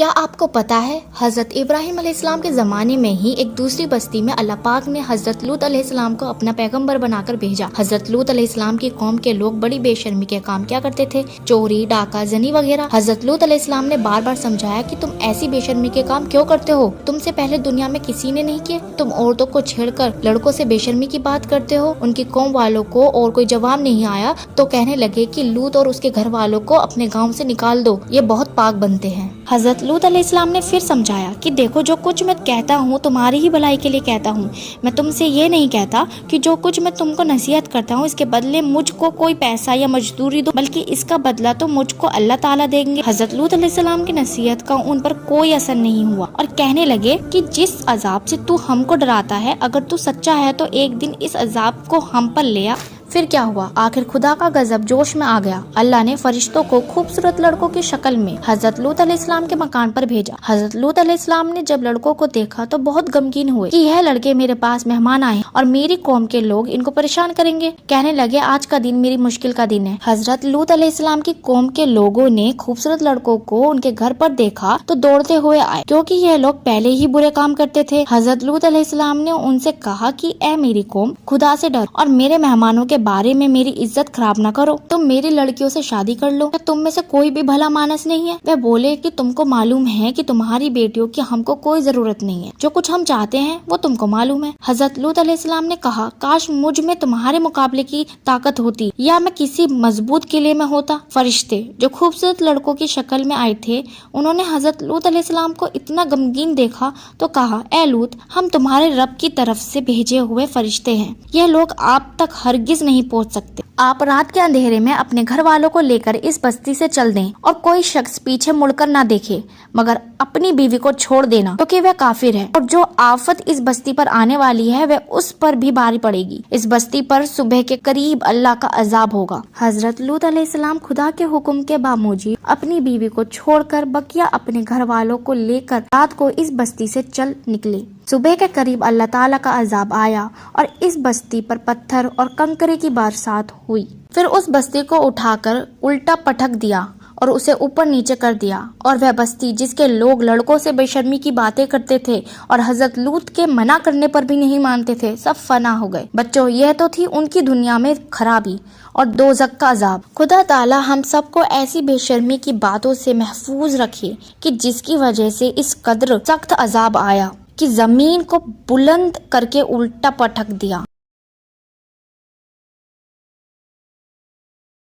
کیا آپ کو پتا ہے حضرت ابراہیم علیہ السلام کے زمانے میں ہی ایک دوسری بستی میں اللہ پاک نے حضرت لوط علیہ السلام کو اپنا پیغمبر بنا کر بھیجا۔ حضرت لوط علیہ السلام کی قوم کے لوگ بڑی بے شرمی کے کام کیا کرتے تھے، چوری، ڈاکہ زنی وغیرہ۔ حضرت لوط علیہ السلام نے بار بار سمجھایا کہ تم ایسی بے شرمی کے کام کیوں کرتے ہو، تم سے پہلے دنیا میں کسی نے نہیں کیے، تم عورتوں کو چھیڑ کر لڑکوں سے بے شرمی کی بات کرتے ہو۔ ان کی قوم والوں کو اور کوئی جواب نہیں آیا تو کہنے لگے کہ لوط اور اس کے گھر والوں کو اپنے گاؤں سے نکال دو، یہ بہت پاک بنتے ہیں۔ حضرت لوط علیہ السلام نے پھر سمجھایا کہ دیکھو، جو کچھ میں کہتا ہوں تمہاری ہی بھلائی کے لیے کہتا ہوں، میں تم سے یہ نہیں کہتا کہ جو کچھ میں تم کو نصیحت کرتا ہوں اس کے بدلے مجھ کو کوئی پیسہ یا مزدوری دو، بلکہ اس کا بدلہ تو مجھ کو اللہ تعالیٰ دیں گے۔ حضرت لوط علیہ السلام کی نصیحت کا ان پر کوئی اثر نہیں ہوا اور کہنے لگے کہ جس عذاب سے تو ہم کو ڈراتا ہے، اگر تو سچا ہے تو ایک دن اس عذاب کو ہم پر لے آ۔ پھر کیا ہوا؟ آخر خدا کا غضب جوش میں آ گیا۔ اللہ نے فرشتوں کو خوبصورت لڑکوں کی شکل میں حضرت لوط علیہ السلام کے مکان پر بھیجا۔ حضرت لوط علیہ السلام نے جب لڑکوں کو دیکھا تو بہت غمگین ہوئے کہ یہ لڑکے میرے پاس مہمان آئے اور میری قوم کے لوگ ان کو پریشان کریں گے۔ کہنے لگے آج کا دن میری مشکل کا دن ہے۔ حضرت لوط علیہ السلام کی قوم کے لوگوں نے خوبصورت لڑکوں کو ان کے گھر پر دیکھا تو دوڑتے ہوئے آئے، کیونکہ یہ لوگ پہلے ہی برے کام کرتے تھے۔ حضرت لوط علیہ السلام نے ان سے کہا کہ اے میری قوم، خدا سے ڈرو اور میرے مہمانوں کے بارے میں میری عزت خراب نہ کرو۔ تم میری لڑکیوں سے شادی کر لو، کیا تم میں سے کوئی بھی بھلا مانس نہیں ہے؟ وہ بولے کہ تم کو معلوم ہے کہ تمہاری بیٹیوں کی ہم کو کوئی ضرورت نہیں ہے، جو کچھ ہم چاہتے ہیں وہ تم کو معلوم ہے۔ حضرت لوط علیہ السلام نے کہا کاش مجھ میں تمہارے مقابلے کی طاقت ہوتی یا میں کسی مضبوط قلعے میں ہوتا۔ فرشتے جو خوبصورت لڑکوں کی شکل میں آئے تھے، انہوں نے حضرت لوط علیہ السلام کو اتنا غمگین دیکھا تو کہا اے لوط، ہم تمہارے رب کی طرف سے بھیجے ہوئے فرشتے ہیں، یہ لوگ آپ تک ہرگز نہیں پہنچ سکتے۔ آپ رات کے اندھیرے میں اپنے گھر والوں کو لے کر اس بستی سے چل دیں اور کوئی شخص پیچھے مڑ کر نہ دیکھے، مگر اپنی بیوی کو چھوڑ دینا کیونکہ وہ کافر ہے، اور جو آفت اس بستی پر آنے والی ہے وہ اس پر بھی بھاری پڑے گی۔ اس بستی پر صبح کے قریب اللہ کا عذاب ہوگا۔ حضرت لوط علیہ السلام خدا کے حکم کے باموجب اپنی بیوی کو چھوڑ کر بقیہ اپنے گھر والوں کو لے کر رات کو اس بستی سے چل نکلے۔ صبح کے قریب اللہ تعالیٰ کا عذاب آیا اور اس بستی پر پتھر اور کنکرے کی برسات ہوئی۔ پھر اس بستی کو اٹھا کر الٹا پٹک دیا اور اسے اوپر نیچے کر دیا، اور وہ بستی جس کے لوگ لڑکوں سے بے شرمی کی باتیں کرتے تھے اور حضرت لوط کے منع کرنے پر بھی نہیں مانتے تھے، سب فنا ہو گئے۔ بچوں، یہ تو تھی ان کی دنیا میں خرابی اور دوزخ کا عذاب۔ خدا تعالی ہم سب کو ایسی بے شرمی کی باتوں سے محفوظ رکھے کہ جس کی وجہ سے اس قدر سخت عذاب آیا کہ زمین کو بلند کر کے الٹا پٹک دیا۔